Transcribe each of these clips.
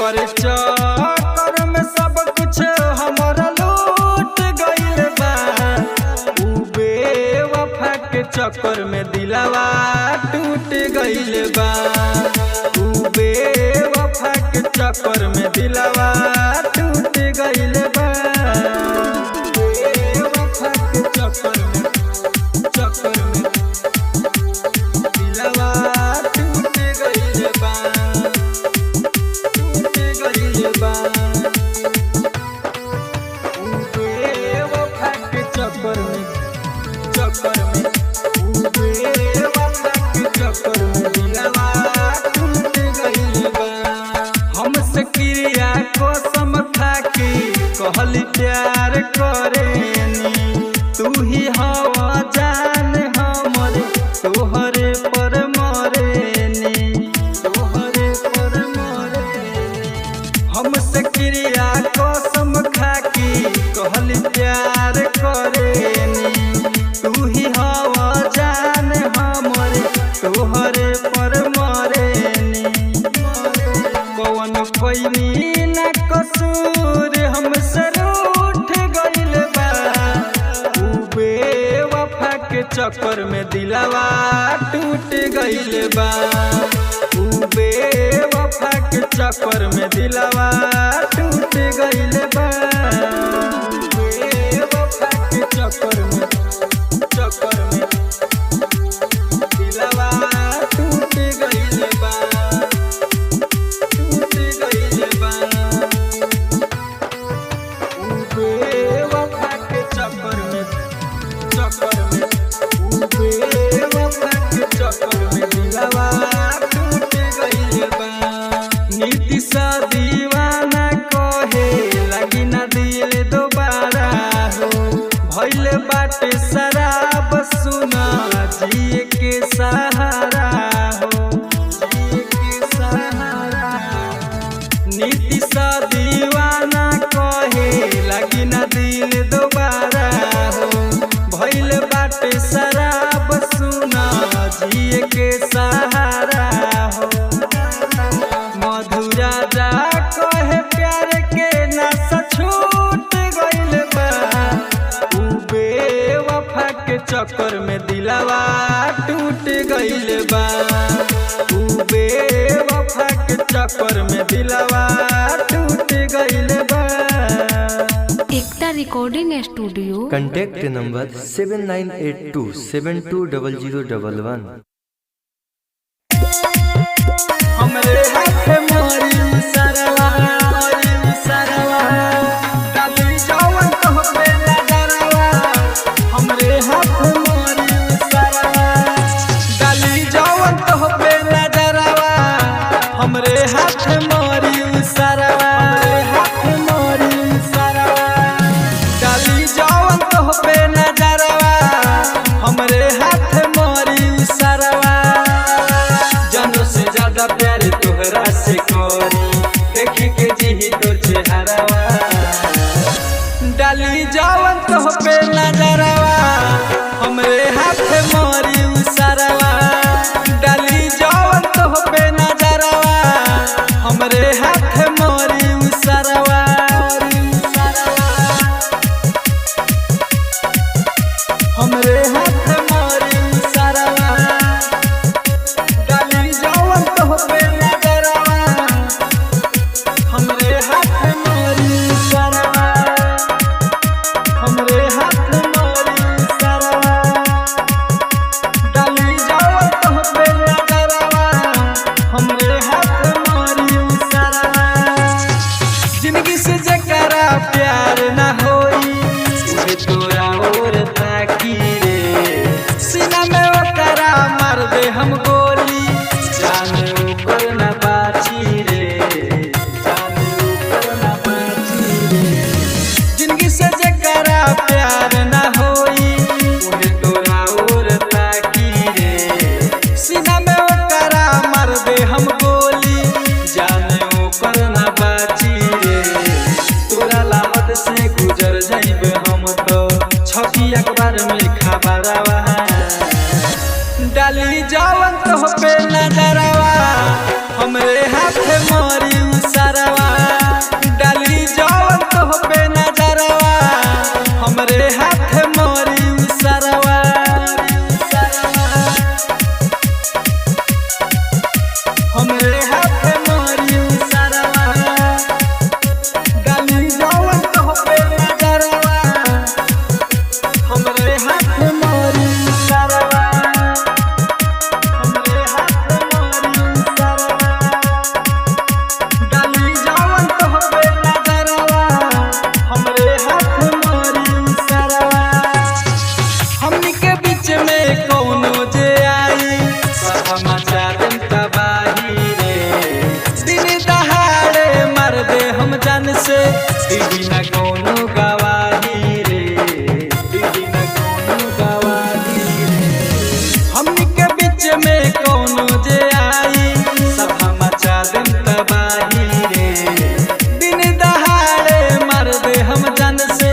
ओकर चक्कर में सब कुछ हमारा लूट गइल बा। उ बेवफा के चक्कर में दिलवा टूट गइल बा। उ बेवफा के चक्कर में दिलवा टूट गइल बा। बेवफा के चक्कर में दिलवा टूट गइल बा। टूट गइल बा। उ बेवफा के चक्कर में उ बेवफा के चक्कर में दिलवा टूट गइल बा। हमसे क्रिया कसम खा के कहली प्यार करेनी। तू ही हवा जान हमर तोहरे पर मरेनी। तोहरे पर मरेनी। हमसे क्रिया कसम खा के कहली प्यार करेनी। तू ही हवा जान हमर तोहरे पर मरेनी। कौन कोई ना कसूर हमसे रूठ गइल बा। उ बेवफा के चक्कर में दिलवा टूट गइल बा। उ बेवफा के चक्कर में दिलवा टूट गइल बा। बेवफा के चक्कर में दिलवा टूट गइल बा। टूट गइल बा। उ बेवफा के चक्कर में उ बेवफा के चक्कर में दिलवा टूट गइल बा। नीति सा दीवाना कहे लगी ना दिल दोबारा हो। भइल बाटे शराब सुना जिए के सहारा हो। जिए के सहारा। नीति सा दीवाना कहे लगी ना दिल दोबारा हो। भइल बाटे शराब सुना जिए के सहारा हो। मधुरा जा कहे प्यार के नशा छूट गइल बा। उ बेवफा के चक्कर में दिलवा टूट गइल बा। उ बेवफा के चक्कर में दिलवा टूट गइल बा। एकता रिकॉर्डिंग स्टूडियो। Contact number 7982 720011। हमरे हाथ मोरी सरवा डाली जवन तोहपे नजरवा। हमरे हाथ मोरी सरवा डाली जवन तोहपे नजरवा। हमरे हाथ मोरी सरवा डाली जवन तोहपे नजरवा। हमरे हाथ मोरी सरवा। जानो से ज्यादा प्यार तोहरा से करी देखी के जी तो चेहरावा। डाली जवन तोहपे नजरवा। हमरे हाथ मोरी सरवा डाली जवन तोहपे नजरवा। हमरे दीदी ना कोनो गवाही रे, दीदी ना कोनो गवाही रे। हमनी के बीच में कोनो जे आई सभा मचा देम तबाही रे। दिन दहाड़े मार दे हम जान से,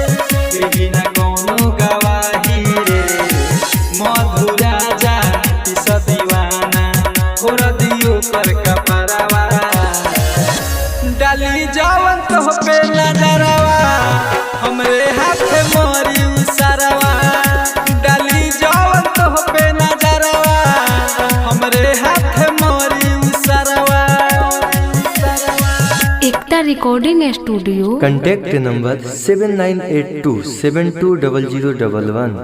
दीदी ना कोनो गवाही रे। मधु राजा तीस दीवाना छोड़ दियो पर कपरवा, डाली जावन तो पे नजरवा, हमरे हाथ मोरी उसरवा। डाली जावन तो पे नजरवा, हमरे हाथ मोरी उसरवा। एकता रिकॉर्डिंग स्टूडियो। Contact number 7982720011।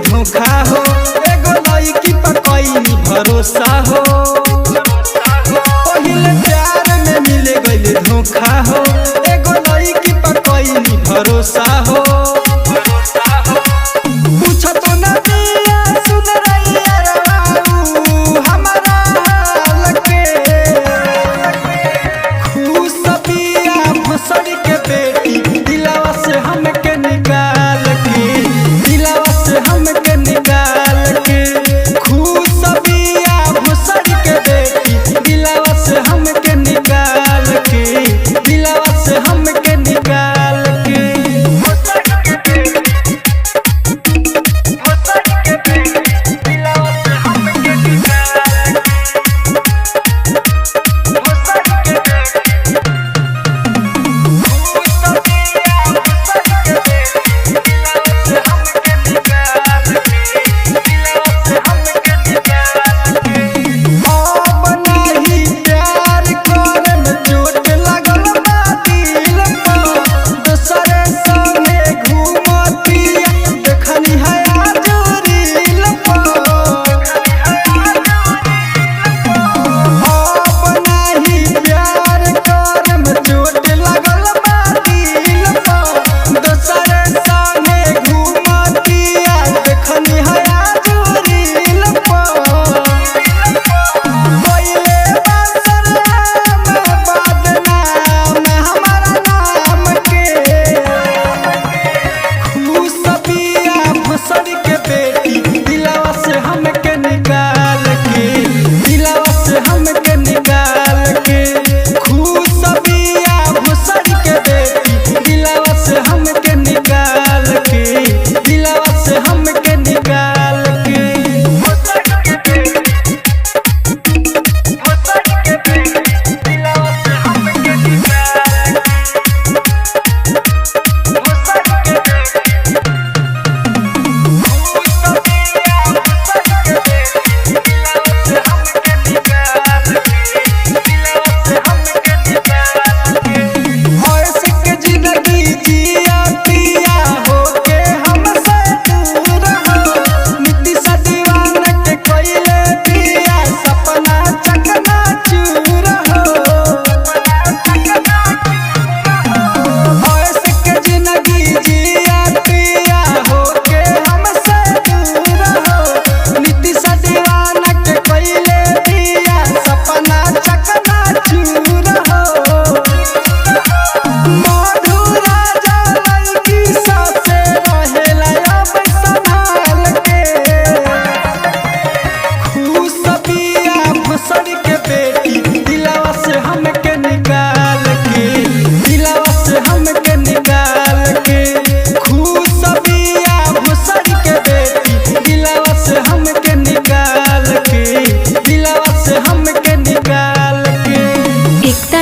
धोखा हो एगो लड़की पर कोई भरोसा हो, पहले प्यार में मिले गइल धोखा हो। एगो लड़की पर कोई भरोसा हो, पूछो तो ना दिया सुन रही यार हमारा हाल के। खुश बिया भसड़ी के बेटी दिलवा से हमके निकाल के, दिलवा से हमके निकाल के। खुश बिया भसड़ी के बेटी दिलवा से हमके निकाल के, दिलवा से हमके निकाल के।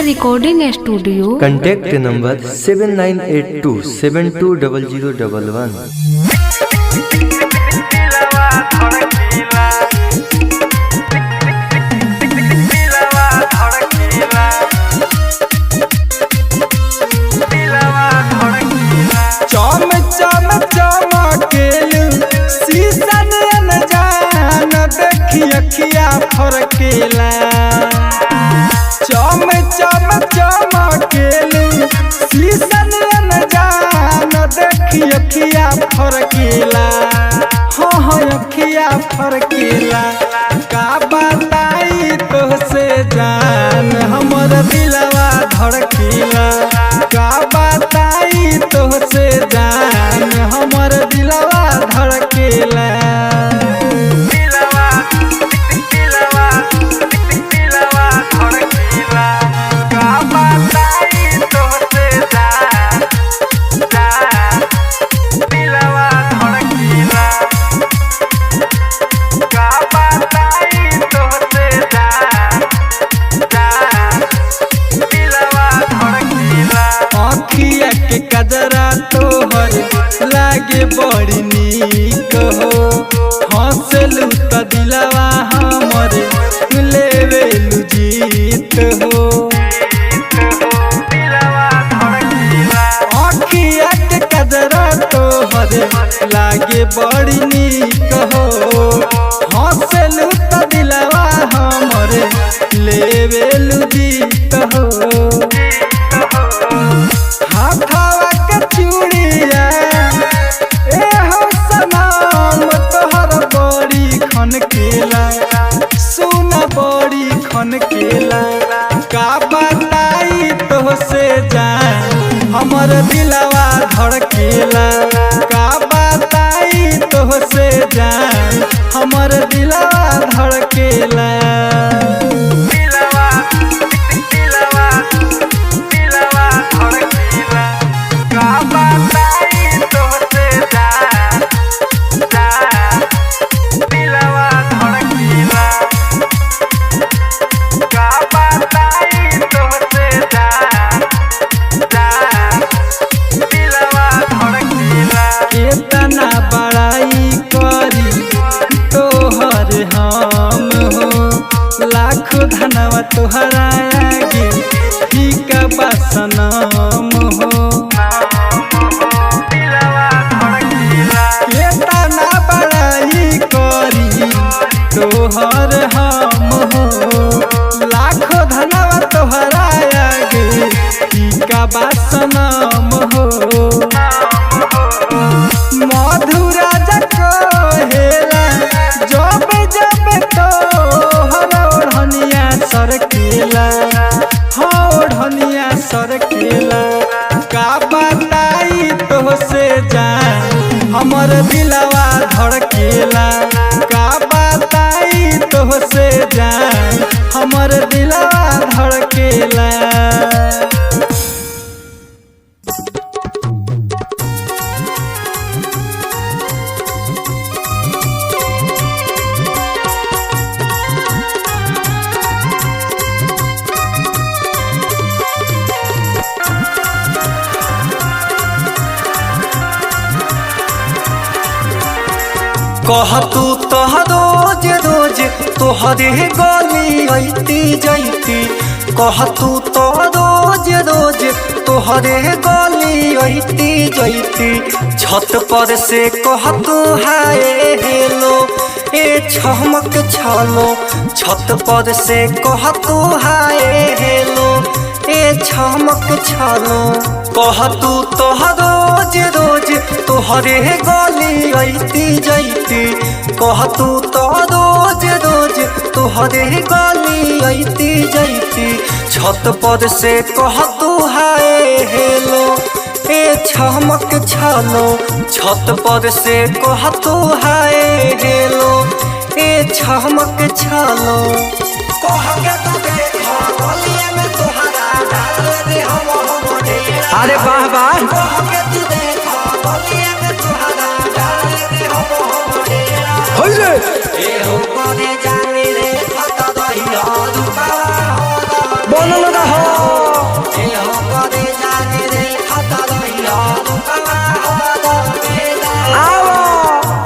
Recording studio. Contact number 7982720011। चम चम चमकेलू शीशन अनजान देखी अखिया फरकेला। चम चम चमकेलू शीशन जान देखी अखिया फरकीला, हाँ हाँ अखिया फरकीला। का बताई तोहसे जान हमर दिलवा धड़कीला, का बताई तोहसे जान हमर दिलवा धड़कीला। अखिया के कजरा तोहर लागे बड़ी नीक हो, हंसलू त दिलवा हमर लेवेलू जीत हो। अखिया के कजरा तोहर लागे बड़ी नीक हो, हंसलू त दिलवा हमर लेवेलू जीत हो। हाथवा के चूड़िया ए हो सनम तोहर बड़ी खनकेला, सुन बड़ी खनकेला। का बताई तोहसे जान हमर दिलवा धड़केला, का बताई तोहसे जान हमर दिलवा धड़केला। केतना बड़ाई करी तोहर हम हो, लाख धनवा तोहरा आगे फीका बा सनम हो। केतना बड़ाई करी तोहर हम हो, लाख धनवा तोहरा आगे फीका बा सनम हो। मधुराजा कहेला जब जब तोहर ओढ़निया सरकेला, हाँ ओढ़निया सरकेला। का बताई तोहसे जान हमर दिलवा धड़केला, का बताई तोहसे जान हमर दिलवा धड़केला। कह तू तो रोज रोज तोहरे गली अइती जैती, कह तू तो रोज रोज तोहरे गली अइती जैती। छत पर से कह तू हाय हेलो ए छमक छलो, छत पर से कह तू हाय हेलो ए छमक छलो। कह तू तो रोज रोज तोहरे गली अइती जैती, कह तू तो रोज रोज तोहरे गली अइती जैती। छत पर से कह तू हाय हेलो ए छमक छलो, छत पर से कह तू हाय हेलो ए छमक छलो। कह के तू देखो गलिया में तोहरा डाल दे हम डेरा। अरे वाह वाह। कह के तू देखो गलिया में तोहरा डाल दे हम डेरा। होई रे ए हो परे जाने रे फटा दहिया दुबारा हो बोल रहा ए हो परे जाने रे फटा दहिया दुबारा हो बेला। आओ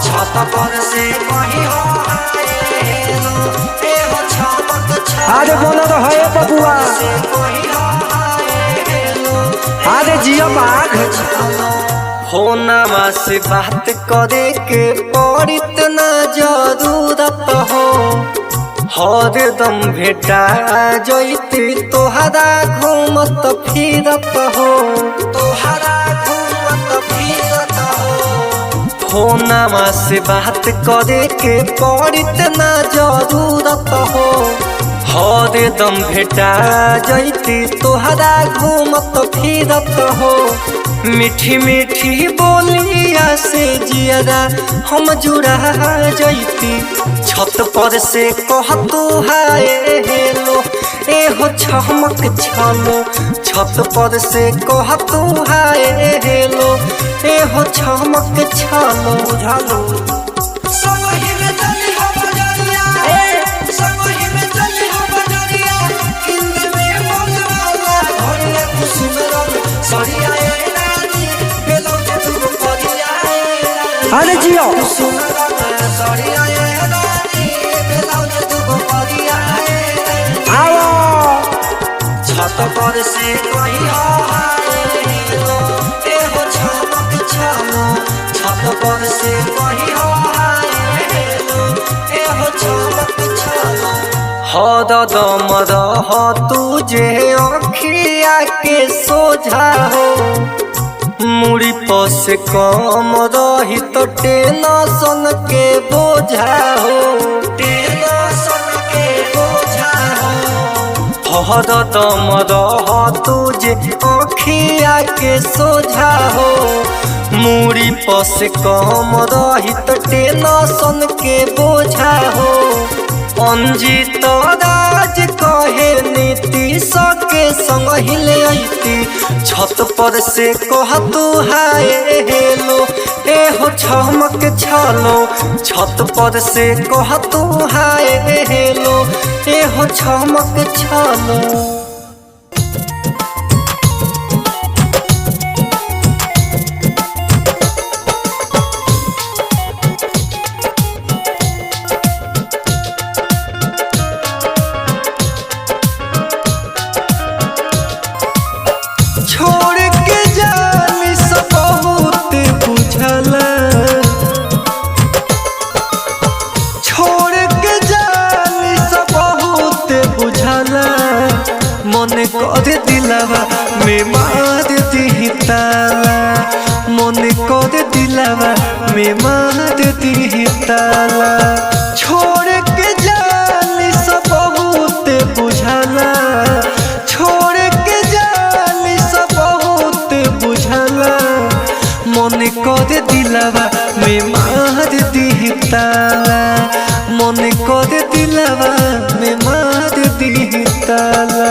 छत पर से कहीं हो हाय हेलो ए हो छमक छलो। अरे बोल रहा है बबुआ, से कहीं हो हाय हेलो अरे जिया बाघ। फोनमा से बात करे के पड़ित न जरूरत हो, हरदम भेटा जैती तोहरा घूमत फिरत हो, तोहरा घूमत फिरत हो। फोनमा से बात करे के पड़त ना जरूरत हो, हरदम भेटा जैती तोहरा घूमत फिरत हो। मीठी मीठी बोलिया से जियरा हम जुड़ा जैती, छत पर से कह तू हाय हेलो एहो छमक छलो। छत पर से कह तू हाय हेलो एहो छमक छलो। बुझालो अरे जियो छत पर से कही हेलो एहो छमक छलो। छत पर से कही हेलो एहो छमक छलो। हरदम रह तुझे अखिया के सोझा हो, मुड़ी पस कम रही तो टेंशन के बोझा हो, टेंशन के बोझा हो। हरदम रह तुझे अखिया के सोझा हो, मुड़ी पस कम रही तो टेंशन के बोझा हो। अंजित राज कहे नीतीश के संग हिले अइती, छत पर से कह तू हाय हेलो एहो छमक छलो। छत पर से कह तू हाय हेलो एहो छमक छलो। छोड़ के जानी सब बहुत बुझला, छोड़ के जानी सब बहुत बुझला। मन कर दिलवा में मार दी ताला, मन कर दिलवा में मार दी ताला। छोड़ के जानी सब बहुत बुझला, छोड़ के बुझला। मन कर दिलवा में मार दी ताला, मन कर दिलवा में मार दी ताला।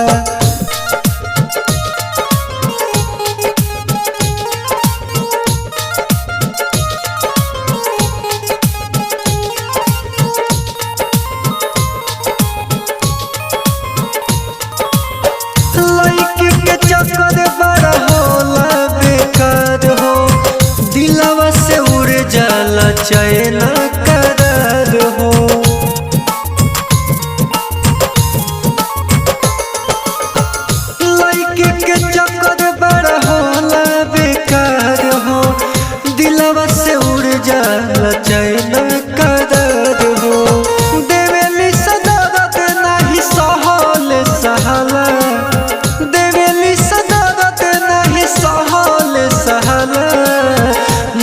लड़की के चक्कर बड़ा होला बेकार हो, दिलवा से उड़ जाला चैन करार हो। लड़की के चक्कर बड़ा होला बेकार हो, दिलवा से उड़ जाला चैन करार हो। देवेली सदारत नहीं सहल सहाला, देवेली सदारत नहीं सहल सहाला।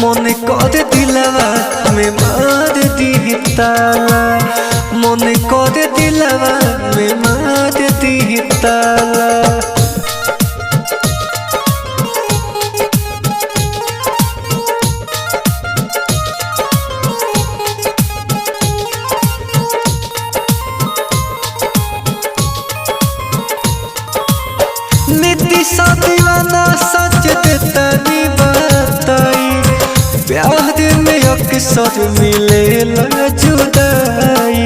मन कर दिलवा में मार दी ताला, मन कर दिलवा में मार दी ताला। नीतीश दीवाना सच देता नी बताई, प्यार में अक्सर मिलेला जुदाई।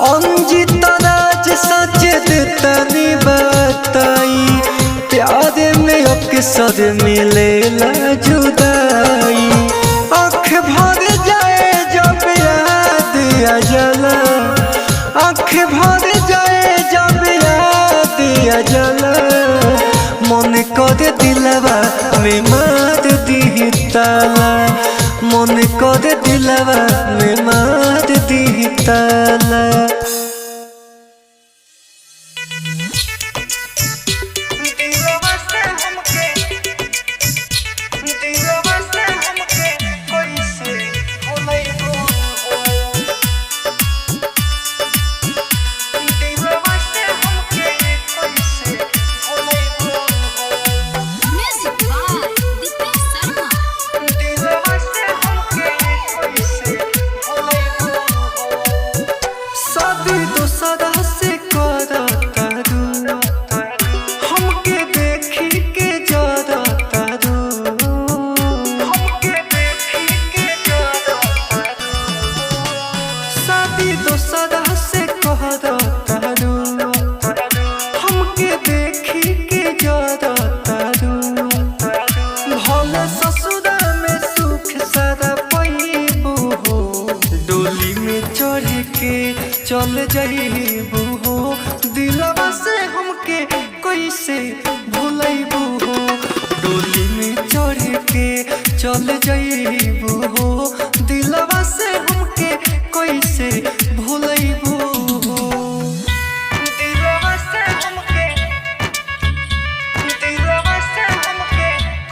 अंजित राज सच देता नी बताई, प्यार में अक्सर मिलेला जुदाई। आँख भर जाए जब याद आ जाला, आँख भर जाए जब याद आ जाला। मन कर दिलवा में मार दी ताला, मन कर मोरे दिलवा में मार दी ताला। चल जाइबू हो दिलवा से हमके कैसे भूलैबू हो, डोली में चढ़ के चल जाइबू हो दिलवा से हमके कैसे भूलैबू हो। दिलवा से हमके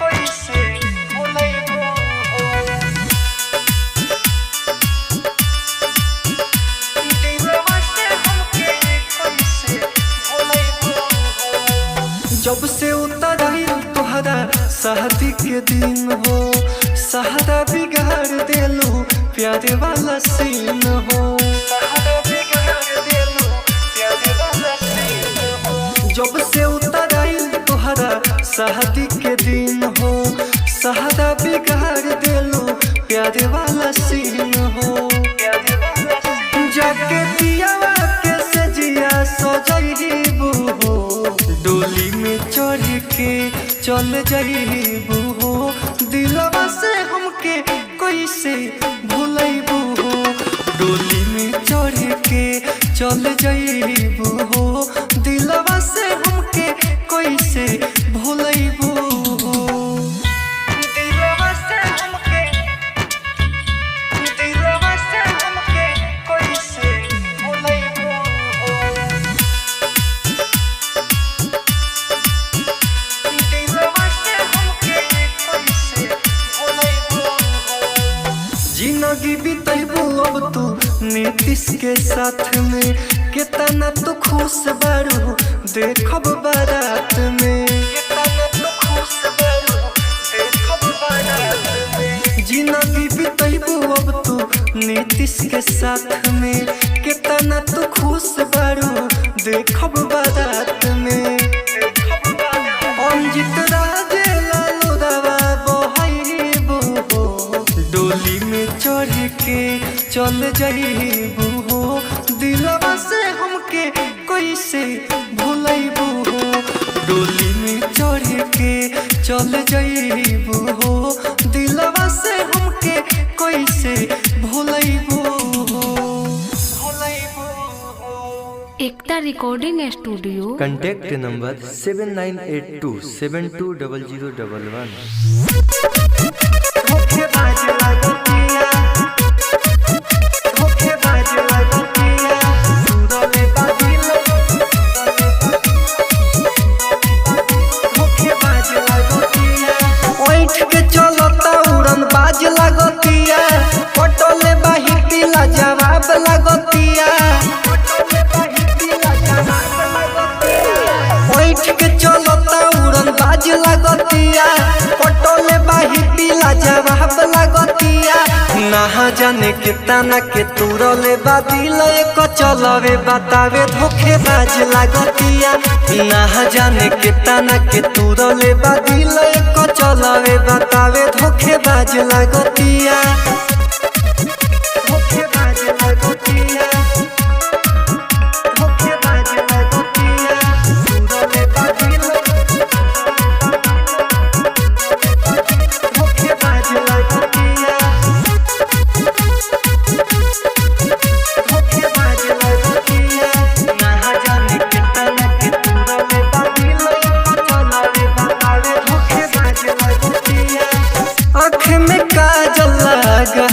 कैसे भूलैबू हो। जब से उतराई तोहरा शादी के दिन हो, सहारा बिगाड़ देलू प्यारे वाला सीन हो। जब से उतराई तोहरा शादी के दिन हो, सहारा बिगाड़ देलू प्यारे वाला सीन हो। जाके दियावा के सजिया सजाइबू हो, डोली में चढ़ के चल जाइबू हो दिलवा से हमके कैसे भूलैबू हो, डोली में चढ़ के चल जाइबू हो दिलवा से हमके कैसे भूलैबू हो। दिलवा से हमके कैसे भूलैबू हो। जिंदगी बिताइबू अब तू नीतीश के साथ में, कितना तू खुश बारू देखब बारात में। जिंदगी बिताइबू अब तू नीतीश के साथ में, कितना तू खुश बारू देखब बारात में। अंजित राजे लालू दवा बहाइबू हो, डोली में चढ़ के चल जाइबू हो दिलवा से हमके कैसे भूलैबू हो, डोली में चढ़ के चल जाइबू हो दिलवा से हमके कैसे भूलैबू हो। एकता रिकॉर्डिंग स्टूडियो। Contact number 7982720011। के चलता उड़न बाज लगतिया, पटोले बाही पीला जवाब लगतिया। बैठ के चलता उड़न बाज लगतिया, पटोले बाही पीला जवाब लगतिया। ना जाने के तना के तुरले बादिल एक चलवे बतावे धोखेबाज लगतिया। ना जाने के तना के तुरले बादिल एक चलवे बतावे धोखेबाज लगतिया। धोखेबाज लगतिया, धोखेबाज लगतिया, तुरले बादिल धोखेबाज लगतिया। धोखेबाज लगतिया, ना जाने के तना के तुरले बादिल एक चलवे बतावे धोखेबाज लगतिया। आँख में काजल लगा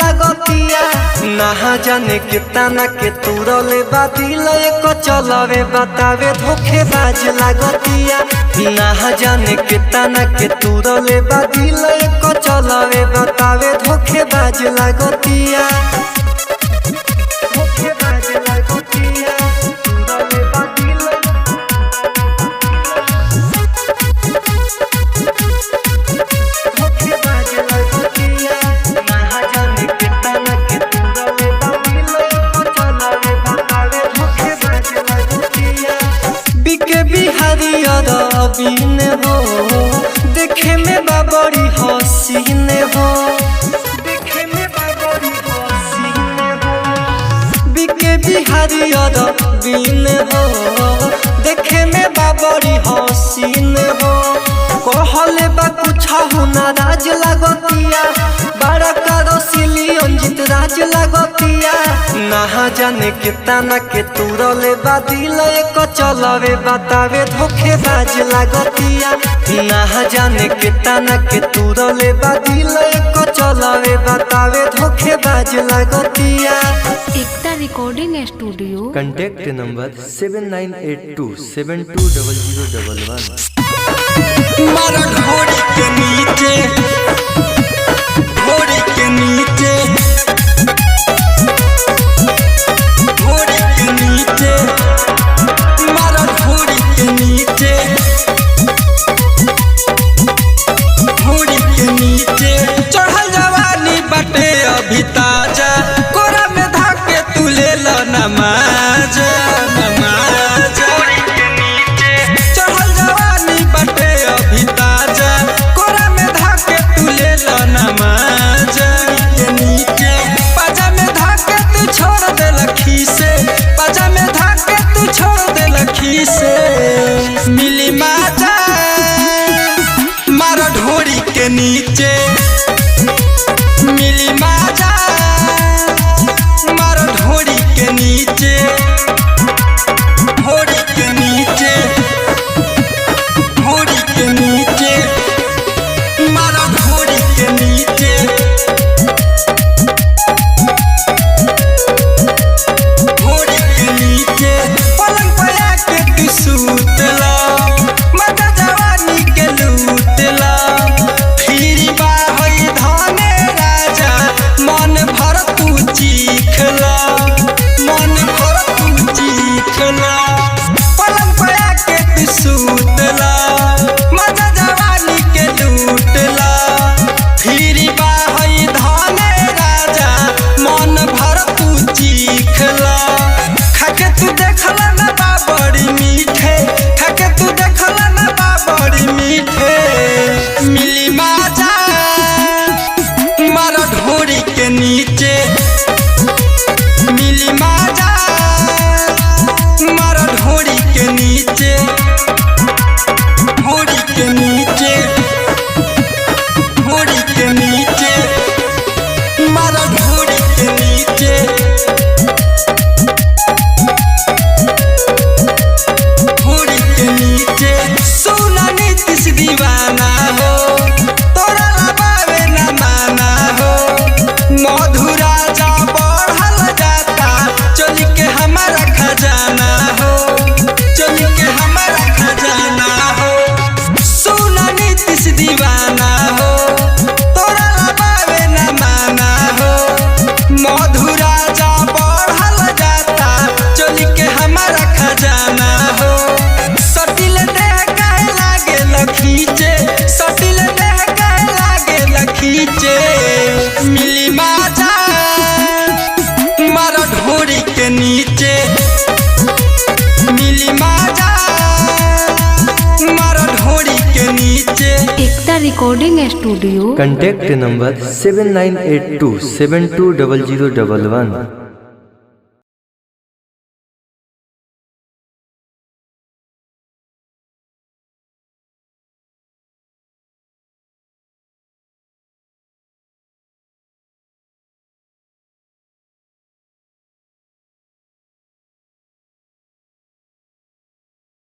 लगतिया ना जाने के तना के तुरले बादिल एक चलवे बतावे धोखेबाज लगतिया ना जाने के तना के तुरले बादिल एक चलवे बतावे धोखेबाज लगतिया धोखेबाज लगतिया तुरले बादिल धोखेबाज लगतिया ना जाने के तना के तुरले बादिल एक चलवे बतावे धोखेबाज लगतिया बिके बिहारी अरबीन हो देखे में बाबरी हसीन हो देखे में बाबरी हसीन हो बिके बिहारी अरबीन हो देखे में बाबरी हसीन हो कहले बा कुछ नाराज लगतिया बड़ा करसिली अंजित राज लगतिया ना जाने के तना के तुरले बादिल एक चलवे बतावे धोखेबाज लगतिया ना जाने के तना के तुरले बादिल एक चलवे बतावे धोखेबाज लगतिया। एकता रिकॉर्डिंग स्टूडियो कॉन्टैक्ट नंबर 7982 720011। मारा घोड़ी के नीचे घोड़ी के नीचे घोड़ी के नीचे मारा घोड़ी के नीचे घोड़ी के नीचे चढ़ल जवानी बटे अभी ताजा कोरा में धाके तू ले लो नमाज नमाज चढ़ल जवानी बटे अभी ताजा कोरा में धाके तू ले लो नमाज के नीचे पाजा में धाके तू छोड़ दे लखी से पाजा में धाके तू छोड़ दे लखी से मिली माजा मारा ढोरी के नीचे मिली माजा मारा ढोरी के नीचे ढोरी के नीचे ढोरी के नीचे मारा ढोरी के नीचे ढोरी के नीचे पलंग पे आके तू सूतला मजा जवानी के लूटला फिरी बाहई धाने राजा मन भर तू चीखला मन भर तू चीखला पलंग पे आके तू सूतला मजा जवानी के लूटला फिरी बाहई धाने राजा मन भर तू चीखला खाके तू देखला ना बाबड़ी मीठे खाके तू देखला ना बाबड़ी मीठे मिली माजा मारा ढोरी के नीचे मिली माजा मारा ढोरी के नीचे ढोरी के नीचे ढोरी के नीचे मारा ढोरी के नीचे ढोरी के नीचे सोना नीतिश दीवाना हो तोरा लबावे न माना हो मधुरा जा बढ़ल जाता चल के हमारा खजाना हो चल के हमारा खजाना हो सोना नीतिश दीवाना हो तोरा लबावे न माना हो मधुरा जा बढ़ल जाता चल के हमारा खजाना हो सटिल देह काहे लागे लखीचे सटिल देह काहे लागे लखीचे मिली माजा मारा ढोरी के नीचे मिली माजा मारा ढोरी के नीचे। एकता रिकॉर्डिंग स्टूडियो कॉन्टैक्ट नंबर 7982 720011।